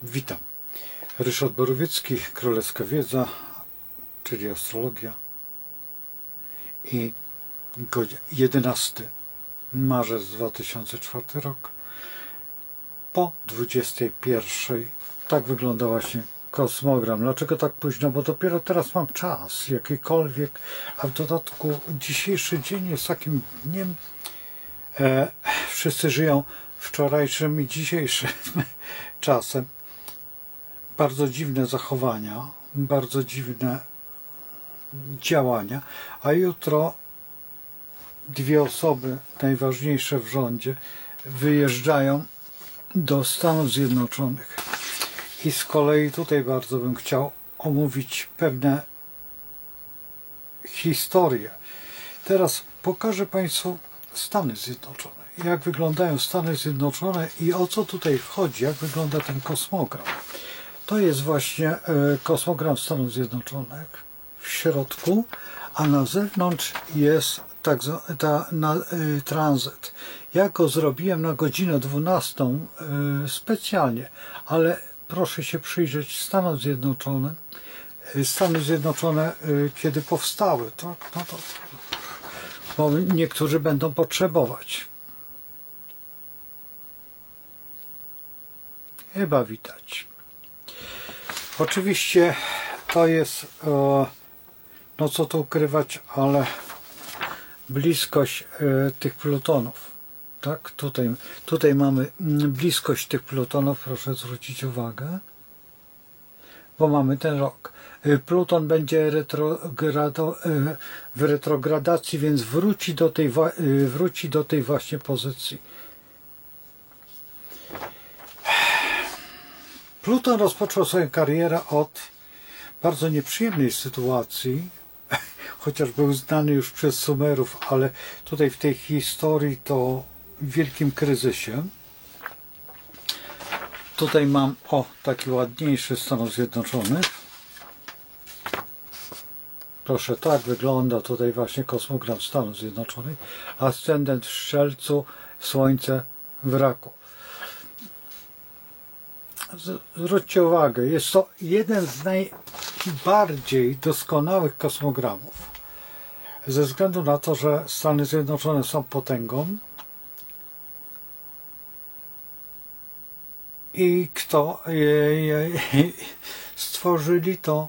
Witam. Ryszard Borowiecki, Królewska Wiedza, czyli astrologia. I 11 marzec 2004 rok. Po 21. Tak wygląda właśnie kosmogram. Dlaczego tak późno? Bo dopiero teraz mam czas jakikolwiek, a w dodatku dzisiejszy dzień jest takim dniem. Wszyscy żyją wczorajszym i dzisiejszym czasem. Bardzo dziwne zachowania, bardzo dziwne działania, a jutro dwie osoby najważniejsze w rządzie wyjeżdżają do Stanów Zjednoczonych. I z kolei tutaj bardzo bym chciał omówić pewne historie. Teraz pokażę Państwu Stany Zjednoczone. Jak wyglądają Stany Zjednoczone i o co tutaj wchodzi, jak wygląda ten kosmogram. To jest właśnie kosmogram Stanów Zjednoczonych w środku, a na zewnątrz jest tranzyt. Ja go zrobiłem na godzinę 12 specjalnie, ale proszę się przyjrzeć Stanom Zjednoczonym. Stany Zjednoczone kiedy powstały, bo niektórzy będą potrzebować. Chyba widać. Oczywiście to jest, no co tu ukrywać, ale bliskość tych plutonów. Tak? Tutaj mamy bliskość tych plutonów, proszę zwrócić uwagę, bo mamy ten rok. Pluton będzie w retrogradacji, więc wróci do tej właśnie pozycji. Pluton rozpoczął swoją karierę od bardzo nieprzyjemnej sytuacji, chociaż był znany już przez Sumerów, ale tutaj w tej historii to w wielkim kryzysie. Tutaj mam taki ładniejszy Stanów Zjednoczonych. Proszę, tak wygląda tutaj właśnie kosmogram Stanów Zjednoczonych. Ascendent w Strzelcu, Słońce w Raku. Zwróćcie uwagę, jest to jeden z najbardziej doskonałych kosmogramów. Ze względu na to, że Stany Zjednoczone są potęgą i kto stworzyli to,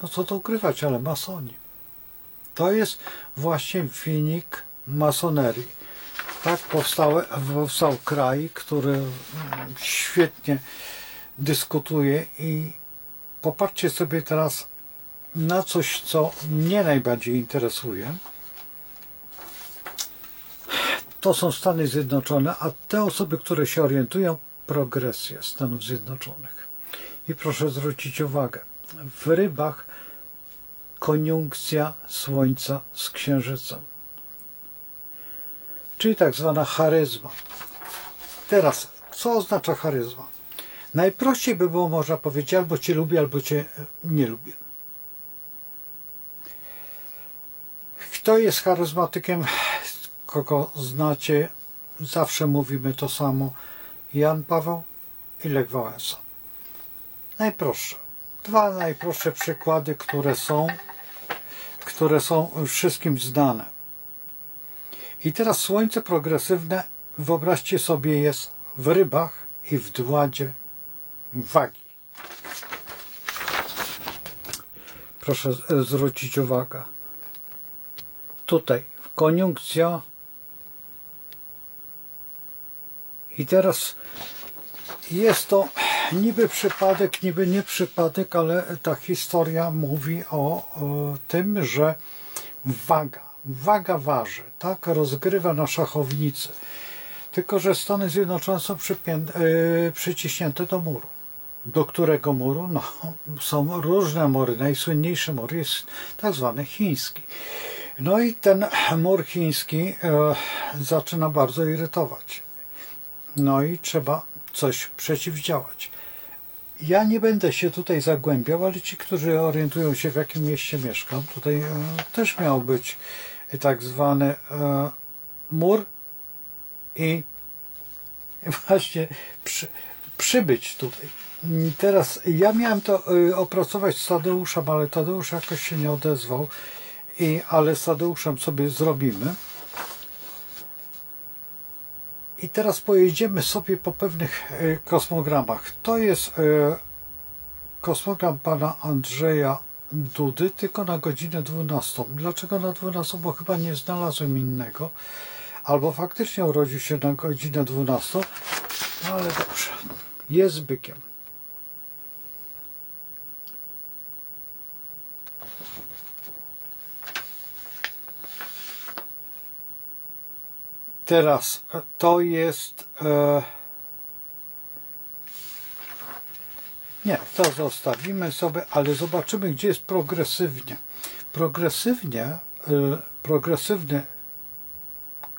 no co to ukrywać, ale masoni. To jest właśnie wynik masonerii. Tak powstał kraj, który świetnie dyskutuje i popatrzcie sobie teraz na coś, co mnie najbardziej interesuje. To są Stany Zjednoczone, a te osoby, które się orientują, progresja Stanów Zjednoczonych. I proszę zwrócić uwagę, w Rybach koniunkcja Słońca z Księżycem, czyli tak zwana charyzma. Teraz, co oznacza charyzma? Najprościej by było można powiedzieć, albo Cię lubię, albo Cię nie lubię. Kto jest charyzmatykiem, kogo znacie, zawsze mówimy to samo. Jan Paweł i Lech Wałęsa. Najprostsze. Dwa najprostsze przykłady, które są wszystkim znane. I teraz Słońce progresywne, wyobraźcie sobie, jest w Rybach i w Dładzie Wagi. Proszę zwrócić uwagę. Tutaj koniunkcja. I teraz jest to niby przypadek, niby nie przypadek, ale ta historia mówi o tym, że waga waży, tak, rozgrywa na szachownicy. Tylko że Stany Zjednoczone są przyciśnięte do muru. Do którego muru? No, są różne mury. Najsłynniejszy mur jest tak zwany chiński. No i ten mur chiński zaczyna bardzo irytować. No i trzeba coś przeciwdziałać. Ja nie będę się tutaj zagłębiał, ale ci, którzy orientują się, w jakim mieście mieszkam, tutaj też miał być tak zwany mur i właśnie przybyć tutaj. Teraz ja miałem to opracować z Tadeuszem, ale Tadeusz jakoś się nie odezwał, ale z Tadeuszem sobie zrobimy. I teraz pojedziemy sobie po pewnych kosmogramach. To jest kosmogram pana Andrzeja Dudy, tylko na godzinę 12. Dlaczego na 12? Bo chyba nie znalazłem innego. Albo faktycznie urodził się na godzinę 12. No ale dobrze. Jest bykiem. Teraz to jest... nie, to zostawimy sobie, ale zobaczymy, gdzie jest progresywnie. Progresywny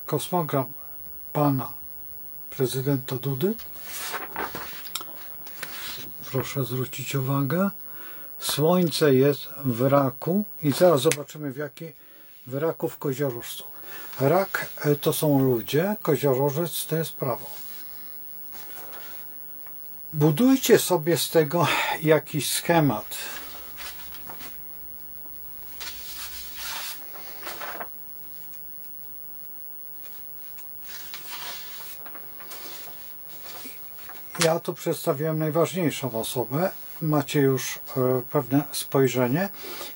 kosmogram pana prezydenta Dudy. Proszę zwrócić uwagę. Słońce jest w raku i zaraz zobaczymy, w raku w koziorożcu. Rak to są ludzie, koziorożec to jest prawo. Budujcie sobie z tego jakiś schemat. Ja tu przedstawiłem najważniejszą osobę. Macie już pewne spojrzenie.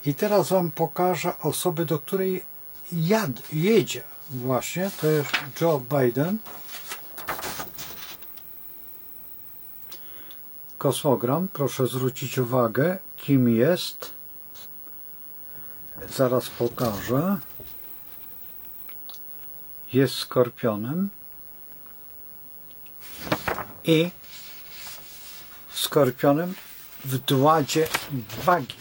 I teraz wam pokażę osobę, do której jedzie właśnie. To jest Joe Biden. Kosmogram. Proszę zwrócić uwagę, kim jest. Zaraz pokażę. Jest skorpionem. I skorpionem w dładzie wagi.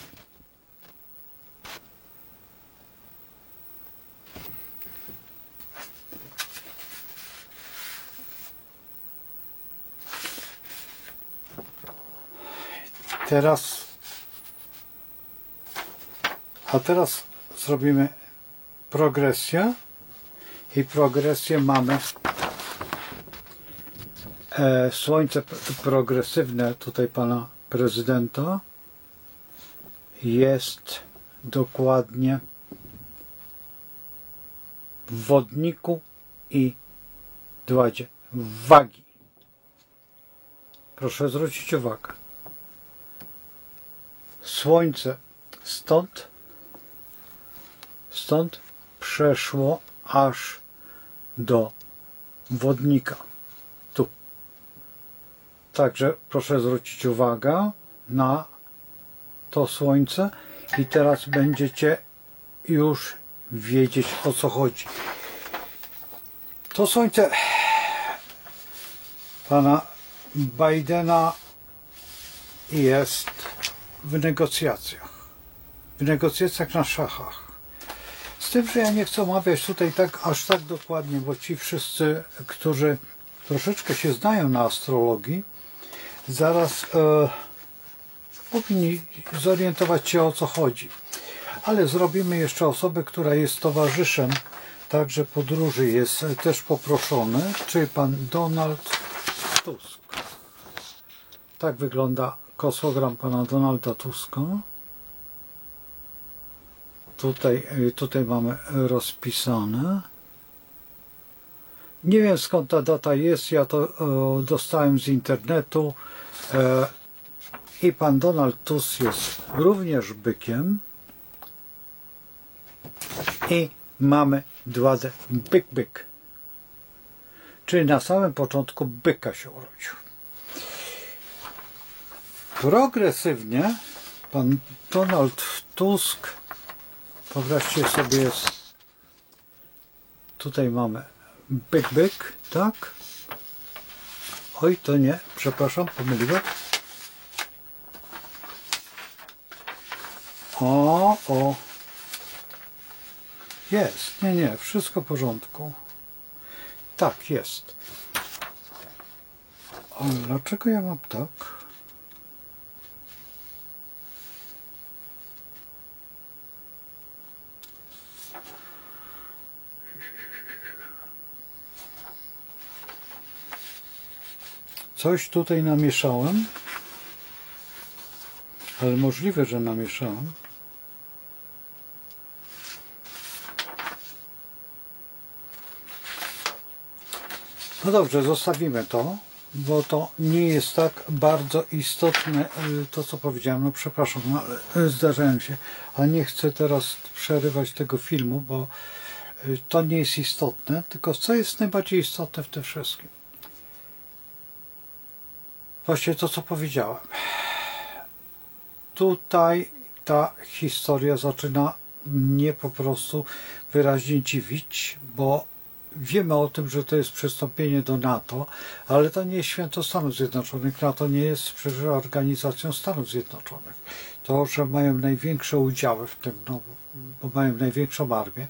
Teraz zrobimy progresję i progresję mamy słońce progresywne tutaj pana prezydenta jest dokładnie w wodniku i dładzie wagi. Proszę zwrócić uwagę. Słońce stąd przeszło aż do wodnika. Tu. Także proszę zwrócić uwagę na to słońce i teraz będziecie już wiedzieć, o co chodzi. To słońce pana Bidena jest w negocjacjach. W negocjacjach na szachach. Z tym, że ja nie chcę omawiać tutaj aż tak dokładnie, bo ci wszyscy, którzy troszeczkę się znają na astrologii, zaraz powinni zorientować się, o co chodzi. Ale zrobimy jeszcze osobę, która jest towarzyszem także podróży, jest też poproszony, czyli pan Donald Tusk. Tak wygląda kosmogram pana Donalda Tuska. Tutaj mamy rozpisane. Nie wiem, skąd ta data jest, ja to dostałem z internetu. I pan Donald Tusk jest również bykiem. I mamy dładę byk. Czyli na samym początku byka się urodził. Progresywnie pan Donald Tusk, wyobraźcie sobie, jest, tutaj mamy byk, tak? Oj, to nie, przepraszam, pomyliłem. O. Jest, nie, wszystko w porządku. Tak, jest. Ale dlaczego ja mam tak? coś tutaj namieszałem, ale możliwe, że namieszałem. No dobrze, zostawimy to, bo to nie jest tak bardzo istotne, to co powiedziałem. No przepraszam, no, ale zdarzałem się, a nie chcę teraz przerywać tego filmu, bo to nie jest istotne, tylko co jest najbardziej istotne w tym wszystkim. Właśnie to, co powiedziałem. Tutaj ta historia zaczyna mnie po prostu wyraźnie dziwić, bo wiemy o tym, że to jest przystąpienie do NATO, ale to nie jest święto Stanów Zjednoczonych. NATO nie jest przecież organizacją Stanów Zjednoczonych. To, że mają największe udziały w tym, no, bo mają największą armię,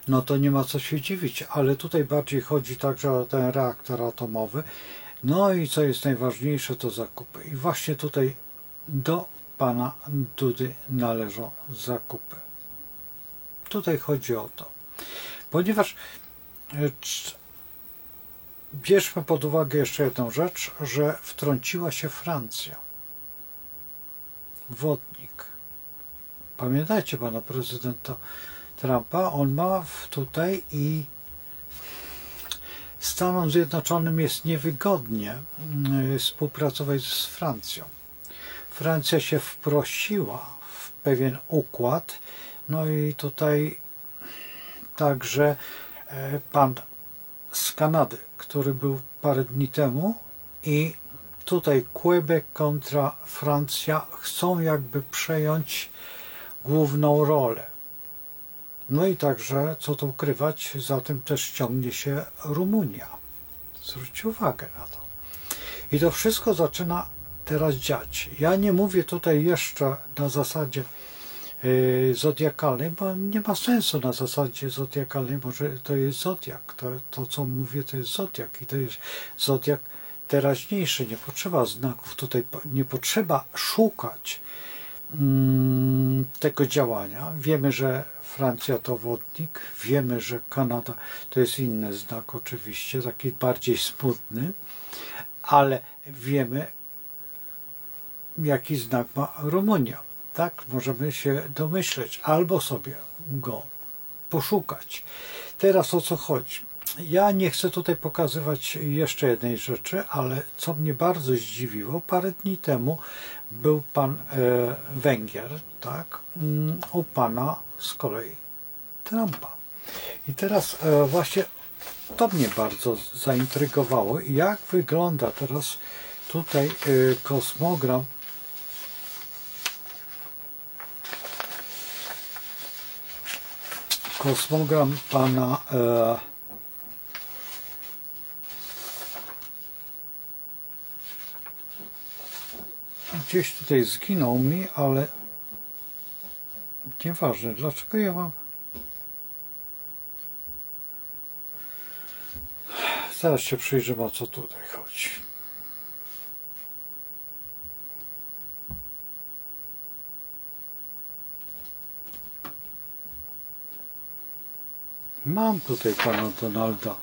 no to nie ma co się dziwić, ale tutaj bardziej chodzi także o ten reaktor atomowy. No i co jest najważniejsze, to zakupy. I właśnie tutaj do pana Dudy należą zakupy. Tutaj chodzi o to. Ponieważ bierzmy pod uwagę jeszcze jedną rzecz, że wtrąciła się Francja. Wodnik. Pamiętajcie pana prezydenta Trumpa, on ma tutaj i Stanom Zjednoczonym jest niewygodnie współpracować z Francją. Francja się wprosiła w pewien układ, no i tutaj także pan z Kanady, który był parę dni temu, i tutaj Quebec kontra Francja chcą jakby przejąć główną rolę. No i także, co tu ukrywać, za tym też ciągnie się Rumunia. Zwróćcie uwagę na to. I to wszystko zaczyna teraz dziać. Ja nie mówię tutaj jeszcze na zasadzie zodiakalnej, bo nie ma sensu na zasadzie zodiakalnej, bo to jest zodiak. To co mówię, to jest zodiak i to jest zodiak teraźniejszy. Nie potrzeba znaków tutaj, nie potrzeba szukać tego działania. Wiemy, że Francja to wodnik, wiemy, że Kanada to jest inny znak oczywiście, taki bardziej smutny, ale wiemy, jaki znak ma Rumunia. Tak, możemy się domyśleć, albo sobie go poszukać. Teraz o co chodzi? Ja nie chcę tutaj pokazywać jeszcze jednej rzeczy, ale co mnie bardzo zdziwiło, parę dni temu był pan Węgier, tak, u pana z kolei Trumpa. I teraz właśnie to mnie bardzo zaintrygowało. Jak wygląda teraz tutaj kosmogram pana gdzieś tutaj zginął mi, ale nieważne, dlaczego ja mam. Zaraz się przyjrzymy, o co tutaj chodzi. Mam tutaj pana Donalda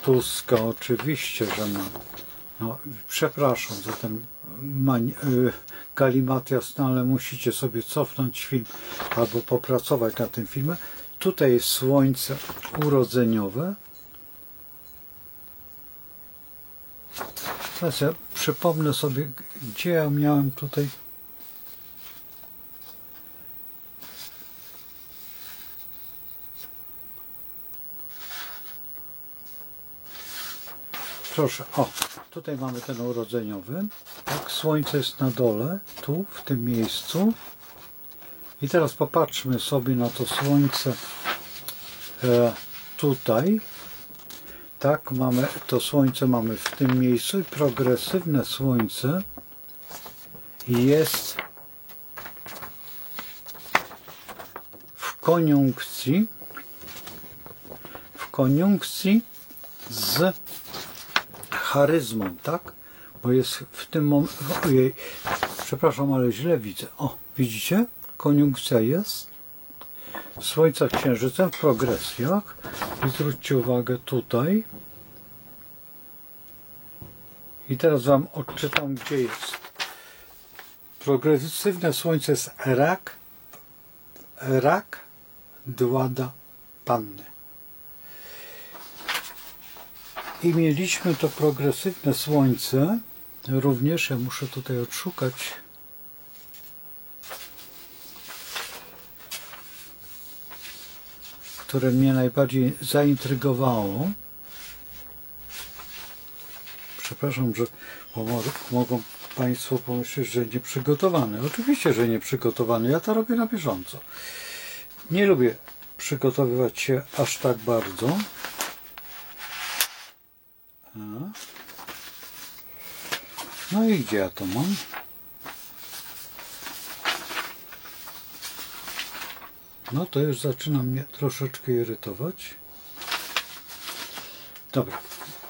Tuska, oczywiście, że mam. No, przepraszam za ten galimatias, no, ale musicie sobie cofnąć film albo popracować nad tym filmem. Tutaj jest słońce urodzeniowe. Teraz ja przypomnę sobie, gdzie ja miałem tutaj. Proszę, o, tutaj mamy ten urodzeniowy. Tak, słońce jest na dole, tu, w tym miejscu. I teraz popatrzmy sobie na to słońce tutaj. Tak, mamy to słońce mamy w tym miejscu i progresywne słońce jest w koniunkcji z charyzmą, tak? Bo jest w tym momencie, ojej, przepraszam, ale źle widzę. O, widzicie? Koniunkcja jest. Słońca Księżycem w progresjach. I zwróćcie uwagę tutaj. I teraz wam odczytam, gdzie jest. Progresywne słońce jest rak, dłada panny. I mieliśmy to progresywne słońce. Również ja muszę tutaj odszukać. Które mnie najbardziej zaintrygowało. Przepraszam, że mogą Państwo pomyśleć, że nieprzygotowany. Oczywiście, że nieprzygotowany. Ja to robię na bieżąco. Nie lubię przygotowywać się aż tak bardzo. No i gdzie ja to mam? No to już zaczyna mnie troszeczkę irytować. Dobra,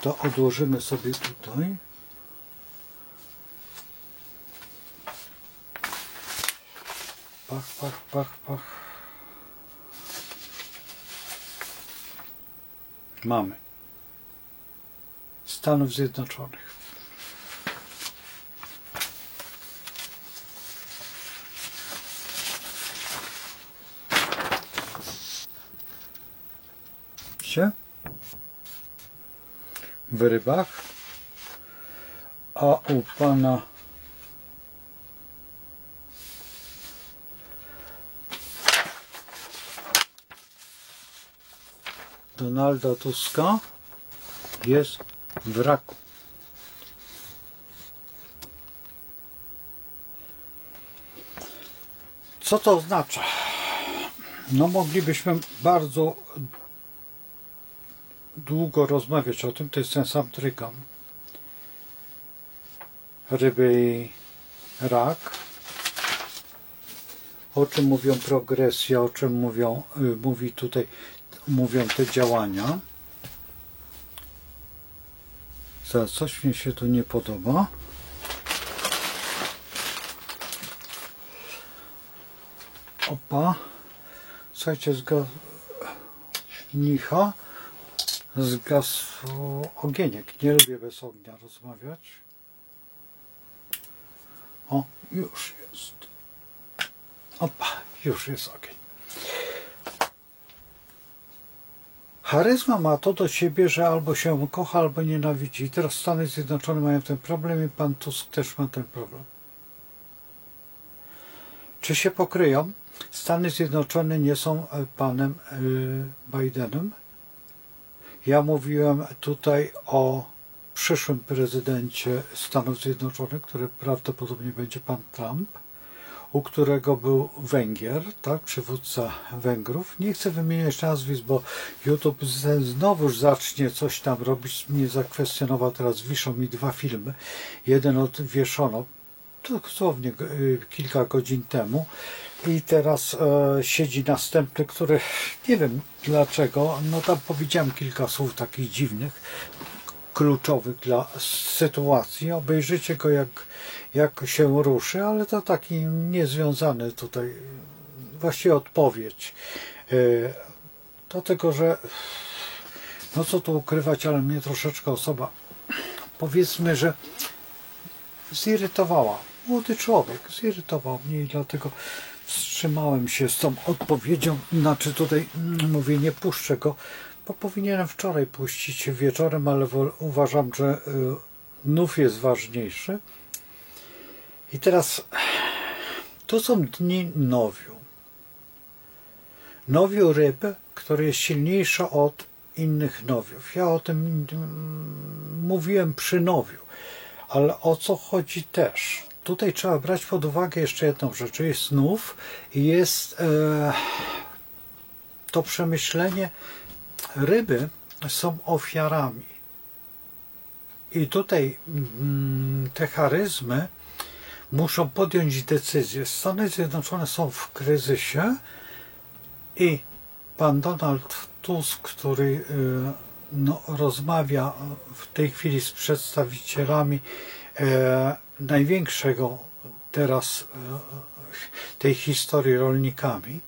to odłożymy sobie tutaj. Pach. Mamy. Stanów Zjednoczonych. W rybach, a u pana Donalda Tuska jest w raku. Co to oznacza? No moglibyśmy bardzo długo rozmawiać o tym. To jest ten sam trygon. Ryby i rak. O czym mówią progresja, o czym mówią te działania. Zaraz, coś mi się tu nie podoba. Opa. Słuchajcie, zgasł ogieniek. Nie lubię bez ognia rozmawiać. O, już jest. Opa, już jest ogień. Charyzma ma to do siebie, że albo się kocha, albo nienawidzi. I teraz Stany Zjednoczone mają ten problem i pan Tusk też ma ten problem. Czy się pokryją? Stany Zjednoczone nie są panem Bidenem. Ja mówiłem tutaj o przyszłym prezydencie Stanów Zjednoczonych, który prawdopodobnie będzie pan Trump, u którego był Węgier, tak, przywódca Węgrów. Nie chcę wymieniać nazwisk, bo YouTube znowuż zacznie coś tam robić. Mnie zakwestionował, teraz wiszą mi 2 filmy. Jeden odwieszono dosłownie kilka godzin temu i teraz siedzi następny, który nie wiem dlaczego, no tam powiedziałem kilka słów takich dziwnych, kluczowych dla sytuacji. Obejrzyjcie go jak się ruszy, ale to taki niezwiązany tutaj, właściwie odpowiedź do tego, że no co tu ukrywać, ale mnie troszeczkę osoba, powiedzmy, że zirytowała. Młody człowiek zirytował mnie i dlatego wstrzymałem się z tą odpowiedzią. Znaczy tutaj mówię, nie puszczę go, bo powinienem wczoraj puścić wieczorem, ale uważam, że nów jest ważniejszy. I teraz to są dni nowiu. Nowiu ryb, który jest silniejszy od innych nowiów. Ja o tym mówiłem przy nowiu. Ale o co chodzi też? Tutaj trzeba brać pod uwagę jeszcze jedną rzecz. Jest nów i jest to przemyślenie. Ryby są ofiarami. I tutaj te charyzmy muszą podjąć decyzję. Stany Zjednoczone są w kryzysie i pan Donald Tusk, który rozmawia w tej chwili z przedstawicielami największego teraz tej historii rolnikami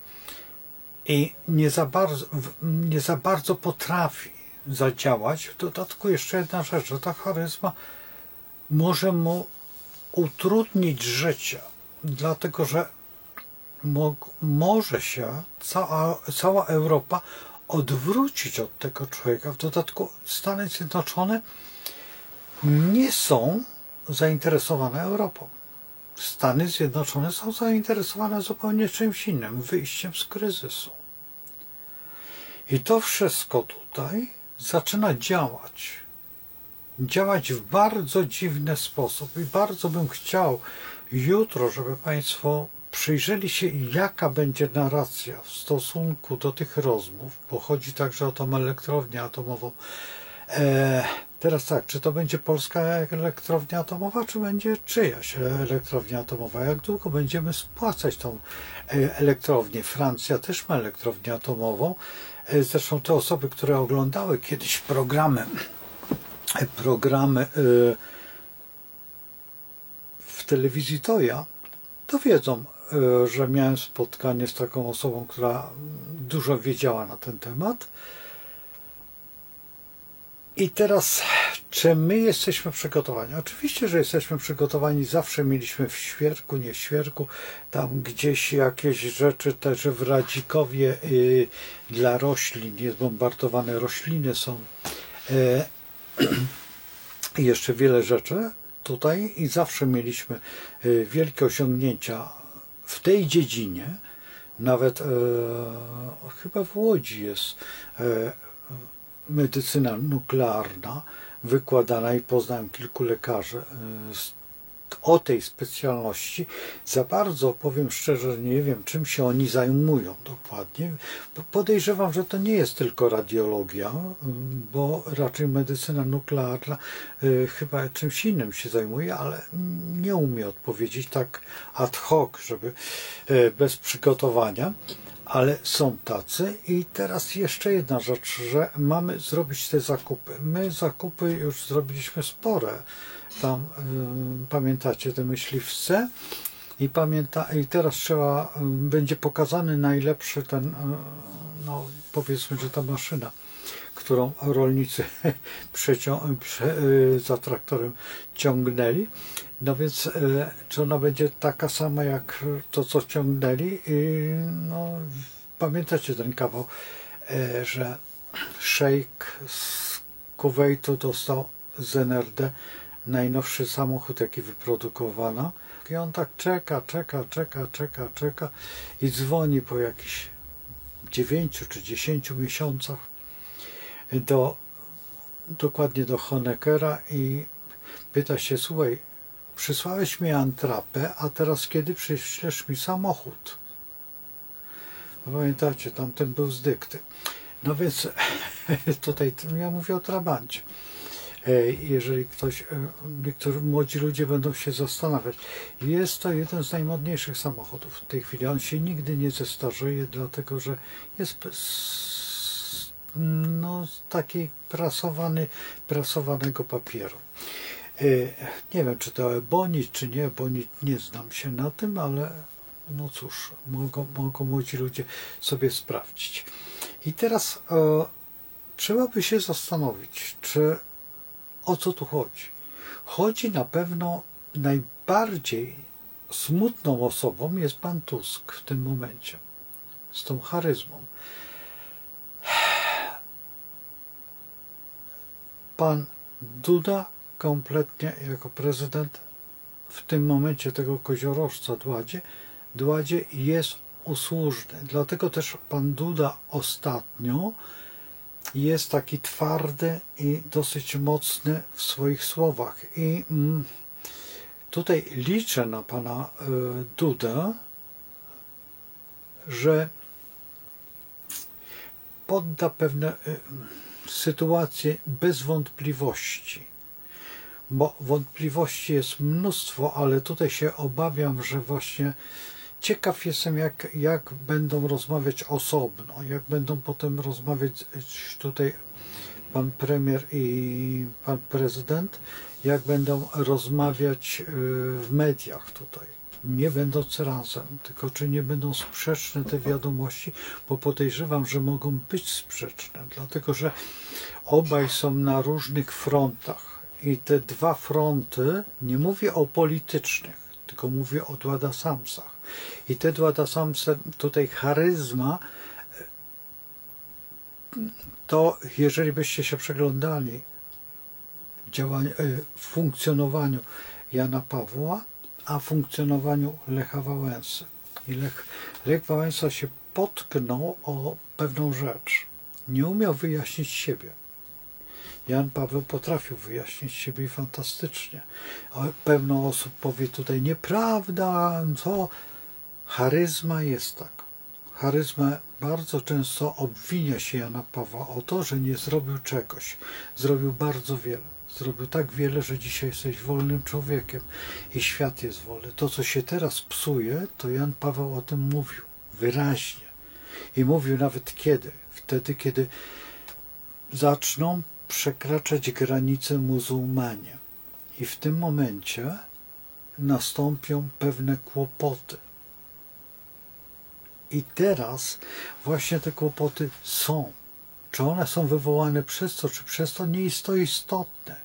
i nie za bardzo potrafi zadziałać. W dodatku jeszcze jedna rzecz, że ta charyzma może mu utrudnić życie, dlatego że może się cała Europa odwrócić od tego człowieka. W dodatku Stany Zjednoczone nie są zainteresowane Europą. Stany Zjednoczone są zainteresowane zupełnie czymś innym, wyjściem z kryzysu. I to wszystko tutaj zaczyna działać. Działać w bardzo dziwny sposób. I bardzo bym chciał jutro, żeby Państwo przyjrzeli się, jaka będzie narracja w stosunku do tych rozmów, bo chodzi także o tą elektrownię atomową. Teraz tak, czy to będzie polska elektrownia atomowa, czy będzie czyjaś elektrownia atomowa? Jak długo będziemy spłacać tą elektrownię? Francja też ma elektrownię atomową. Zresztą te osoby, które oglądały kiedyś programy w telewizji Toja, to wiedzą, że miałem spotkanie z taką osobą, która dużo wiedziała na ten temat. I teraz, czy my jesteśmy przygotowani? Oczywiście, że jesteśmy przygotowani. Zawsze mieliśmy w Świerku, nie w Świerku, tam gdzieś jakieś rzeczy też w Radzikowie dla roślin, niezbombardowane rośliny są. I jeszcze wiele rzeczy tutaj i zawsze mieliśmy wielkie osiągnięcia w tej dziedzinie. Nawet chyba w Łodzi jest medycyna nuklearna wykładana i poznałem kilku lekarzy o tej specjalności. Za bardzo, powiem szczerze, nie wiem, czym się oni zajmują dokładnie. Podejrzewam, że to nie jest tylko radiologia, bo raczej medycyna nuklearna chyba czymś innym się zajmuje, ale nie umie odpowiedzieć tak ad hoc, żeby bez przygotowania. Ale są tacy. I teraz jeszcze jedna rzecz, że mamy zrobić te zakupy. My zakupy już zrobiliśmy spore. Tam pamiętacie te myśliwce i teraz trzeba, będzie pokazany najlepszy ten, no powiedzmy, że ta maszyna, którą rolnicy za traktorem ciągnęli. No więc czy ona będzie taka sama jak to, co ciągnęli? No, pamiętacie ten kawał, że szejk z Kuwejtu dostał z NRD najnowszy samochód, jaki wyprodukowano. I on tak czeka i dzwoni po jakichś 9 czy 10 miesiącach dokładnie do Honeckera i pyta się: słuchaj, przysłałeś mi atrapę, a teraz kiedy przyślesz mi samochód? Pamiętacie, tamten był z dykty. No więc tutaj ja mówię o Trabancie. Jeżeli niektórzy młodzi ludzie będą się zastanawiać. Jest to jeden z najmodniejszych samochodów w tej chwili. On się nigdy nie zestarzeje, dlatego że jest z takiej prasowanego papieru. Nie wiem, czy to ebonit, czy nie ebonit, nie znam się na tym, ale no cóż, mogą młodzi ludzie sobie sprawdzić. I teraz trzeba by się zastanowić, o co tu chodzi. Chodzi na pewno, najbardziej smutną osobą jest pan Tusk w tym momencie, z tą charyzmą. Pan Duda kompletnie jako prezydent w tym momencie tego koziorożca Dładzie jest usłużny. Dlatego też pan Duda ostatnio jest taki twardy i dosyć mocny w swoich słowach. I tutaj liczę na pana Dudę, że podda pewne sytuacje bez wątpliwości. Bo wątpliwości jest mnóstwo, ale tutaj się obawiam, że właśnie ciekaw jestem, jak będą rozmawiać osobno, jak będą potem rozmawiać tutaj pan premier i pan prezydent, jak będą rozmawiać w mediach tutaj, nie będąc razem, tylko czy nie będą sprzeczne te wiadomości, bo podejrzewam, że mogą być sprzeczne, dlatego że obaj są na różnych frontach I te dwa fronty, nie mówię o politycznych, tylko mówię o Dwadasamsach. I te Dwadasamse, tutaj charyzma, to jeżeli byście się przeglądali funkcjonowaniu Jana Pawła, a funkcjonowaniu Lecha Wałęsy. I Lech Wałęsa się potknął o pewną rzecz. Nie umiał wyjaśnić siebie. Jan Paweł potrafił wyjaśnić siebie i fantastycznie. Pewno osób powie tutaj nieprawda, co? Charyzma jest tak. Charyzma bardzo często obwinia się Jana Pawła o to, że nie zrobił czegoś. Zrobił bardzo wiele. Zrobił tak wiele, że dzisiaj jesteś wolnym człowiekiem i świat jest wolny. To, co się teraz psuje, to Jan Paweł o tym mówił wyraźnie. I mówił nawet kiedy? Wtedy, kiedy zaczną przekraczać granice muzułmanie. I w tym momencie nastąpią pewne kłopoty. I teraz właśnie te kłopoty są. Czy one są wywołane przez to, czy przez to, nie jest to istotne.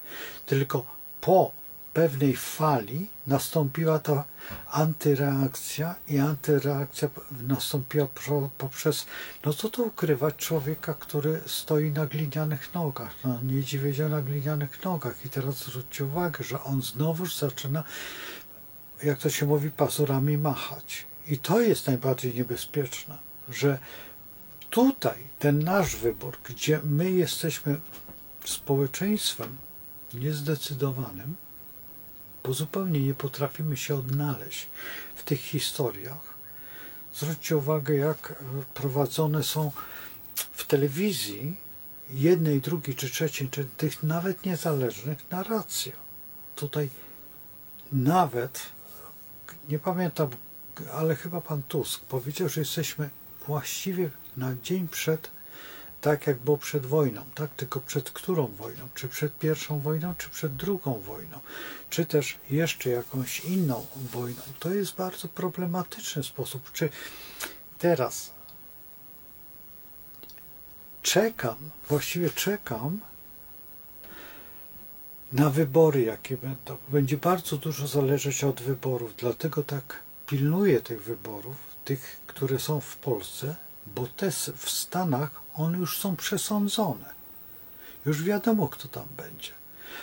Tylko po pewnej fali nastąpiła ta antyreakcja i antyreakcja nastąpiła poprzez, no co tu ukrywać, człowieka, który stoi na glinianych nogach, no niedźwiedzia na glinianych nogach. I teraz zwróćcie uwagę, że on znowuż zaczyna, jak to się mówi, pazurami machać. I to jest najbardziej niebezpieczne, że tutaj ten nasz wybór, gdzie my jesteśmy społeczeństwem niezdecydowanym, bo zupełnie nie potrafimy się odnaleźć w tych historiach. Zwróćcie uwagę, jak prowadzone są w telewizji jednej, drugiej czy trzeciej, czy tych nawet niezależnych narracje. Tutaj nawet, nie pamiętam, ale chyba pan Tusk powiedział, że jesteśmy właściwie na dzień przed, tak jak było przed wojną, tak? Tylko przed którą wojną? Czy przed pierwszą wojną, czy przed drugą wojną? Czy też jeszcze jakąś inną wojną? To jest bardzo problematyczny sposób. Czy teraz właściwie czekam na wybory, jakie będą. Będzie bardzo dużo zależeć od wyborów, dlatego tak pilnuję tych wyborów, tych, które są w Polsce, bo te w Stanach, one już są przesądzone. Już wiadomo, kto tam będzie.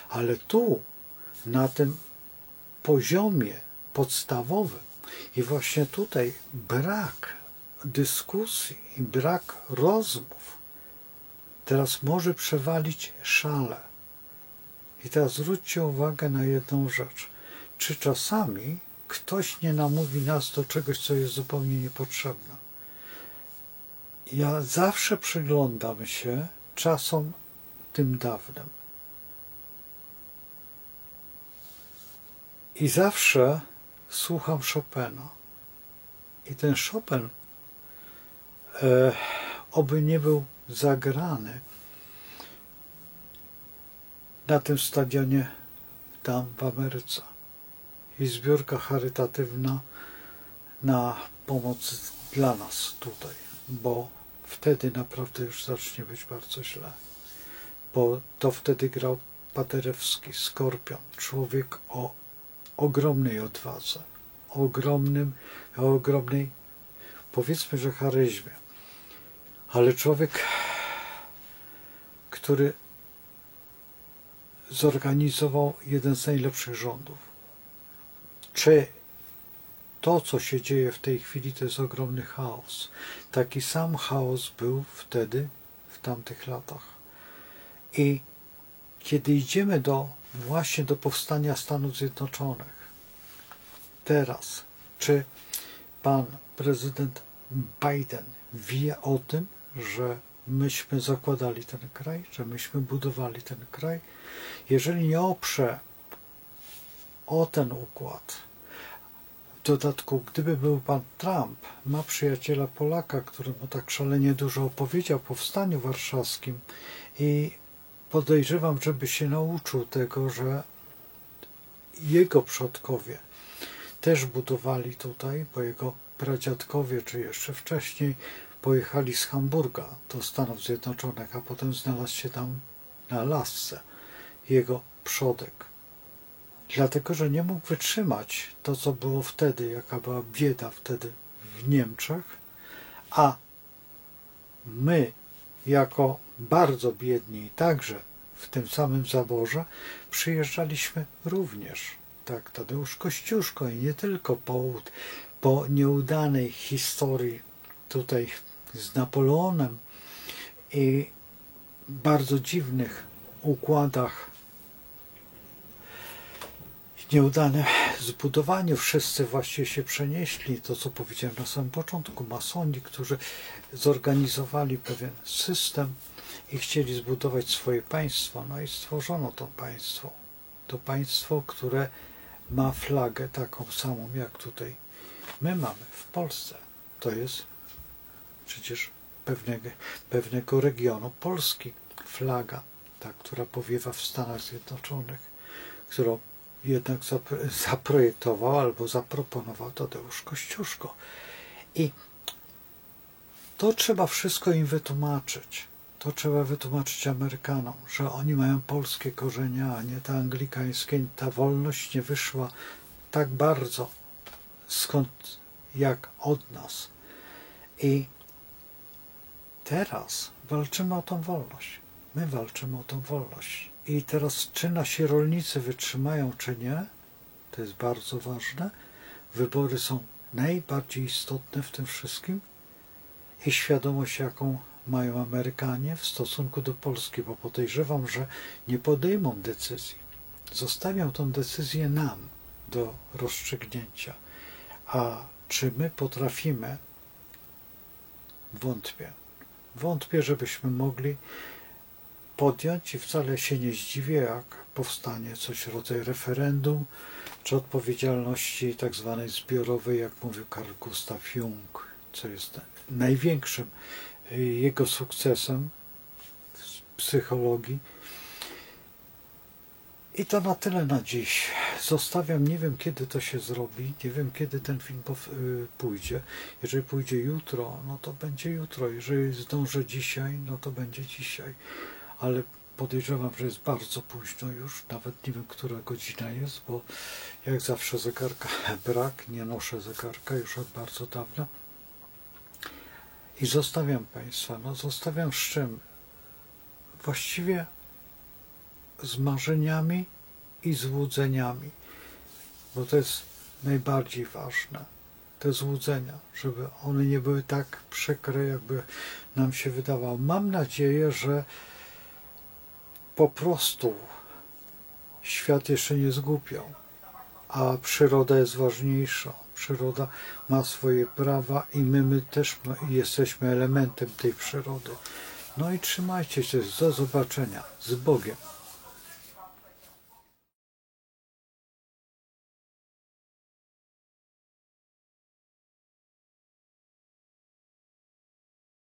Ale tu, na tym poziomie podstawowym i właśnie tutaj brak dyskusji i brak rozmów teraz może przewalić szale. I teraz zwróćcie uwagę na jedną rzecz. Czy czasami ktoś nie namówi nas do czegoś, co jest zupełnie niepotrzebne? Ja zawsze przyglądam się czasom tym dawnym. I zawsze słucham Chopina. I ten Chopin oby nie był zagrany na tym stadionie tam w Ameryce. I zbiórka charytatywna na pomoc dla nas tutaj, bo wtedy naprawdę już zacznie być bardzo źle. Bo to wtedy grał Paderewski, Skorpion, człowiek o ogromnej odwadze, o ogromnej, powiedzmy, że charyzmie. Ale człowiek, który zorganizował jeden z najlepszych rządów. Czy to, co się dzieje w tej chwili, to jest ogromny chaos. Taki sam chaos był wtedy, w tamtych latach. I kiedy idziemy właśnie do powstania Stanów Zjednoczonych, teraz, czy pan prezydent Biden wie o tym, że myśmy zakładali ten kraj, że myśmy budowali ten kraj? Jeżeli nie oprze o ten układ, w dodatku, gdyby był pan Trump, ma przyjaciela Polaka, który mu tak szalenie dużo opowiedział o powstaniu warszawskim i podejrzewam, żeby się nauczył tego, że jego przodkowie też budowali tutaj, bo jego pradziadkowie, czy jeszcze wcześniej, pojechali z Hamburga do Stanów Zjednoczonych, a potem znalazł się tam na Alasce. jego przodek. Dlatego, że nie mógł wytrzymać to, co było wtedy, jaka była bieda wtedy w Niemczech, a my, jako bardzo biedni, także w tym samym zaborze, przyjeżdżaliśmy również. Tak, Tadeusz Kościuszko i nie tylko po nieudanej historii tutaj z Napoleonem i bardzo dziwnych układach, nieudanym zbudowaniu, wszyscy właściwie się przenieśli, to co powiedziałem na samym początku, masoni, którzy zorganizowali pewien system i chcieli zbudować swoje państwo, no i stworzono to państwo. To państwo, które ma flagę taką samą, jak tutaj my mamy w Polsce. To jest przecież pewnego regionu Polski flaga, ta, która powiewa w Stanach Zjednoczonych, którą jednak zaprojektował albo zaproponował Tadeusz Kościuszko. I to trzeba wszystko im wytłumaczyć. To trzeba wytłumaczyć Amerykanom, że oni mają polskie korzenie, a nie te anglikańskie. Ta wolność nie wyszła tak bardzo skąd jak od nas. I teraz walczymy o tą wolność. My walczymy o tą wolność. I teraz, czy nasi rolnicy wytrzymają, czy nie, to jest bardzo ważne. Wybory są najbardziej istotne w tym wszystkim i świadomość, jaką mają Amerykanie w stosunku do Polski, bo podejrzewam, że nie podejmą decyzji. Zostawią tą decyzję nam do rozstrzygnięcia. A czy my potrafimy? Wątpię. Wątpię, żebyśmy mogli podjąć i wcale się nie zdziwię, jak powstanie coś w rodzaju referendum czy odpowiedzialności tak zwanej zbiorowej, jak mówił Carl Gustav Jung, co jest największym jego sukcesem w psychologii. I to na tyle na dziś. Zostawiam, nie wiem kiedy to się zrobi, nie wiem kiedy ten film pójdzie. Jeżeli pójdzie jutro, no to będzie jutro. Jeżeli zdążę dzisiaj, no to będzie dzisiaj. Ale podejrzewam, że jest bardzo późno już, nawet nie wiem, która godzina jest, bo jak zawsze zegarka brak, nie noszę zegarka już od bardzo dawna. I zostawiam Państwa, no zostawiam z czym? Właściwie z marzeniami i złudzeniami, bo to jest najbardziej ważne, te złudzenia, żeby one nie były tak przykre, jakby nam się wydawało. Mam nadzieję, że po prostu świat jeszcze nie zgłupiał, a przyroda jest ważniejsza. Przyroda ma swoje prawa i my też jesteśmy elementem tej przyrody. No i trzymajcie się, do zobaczenia, z Bogiem.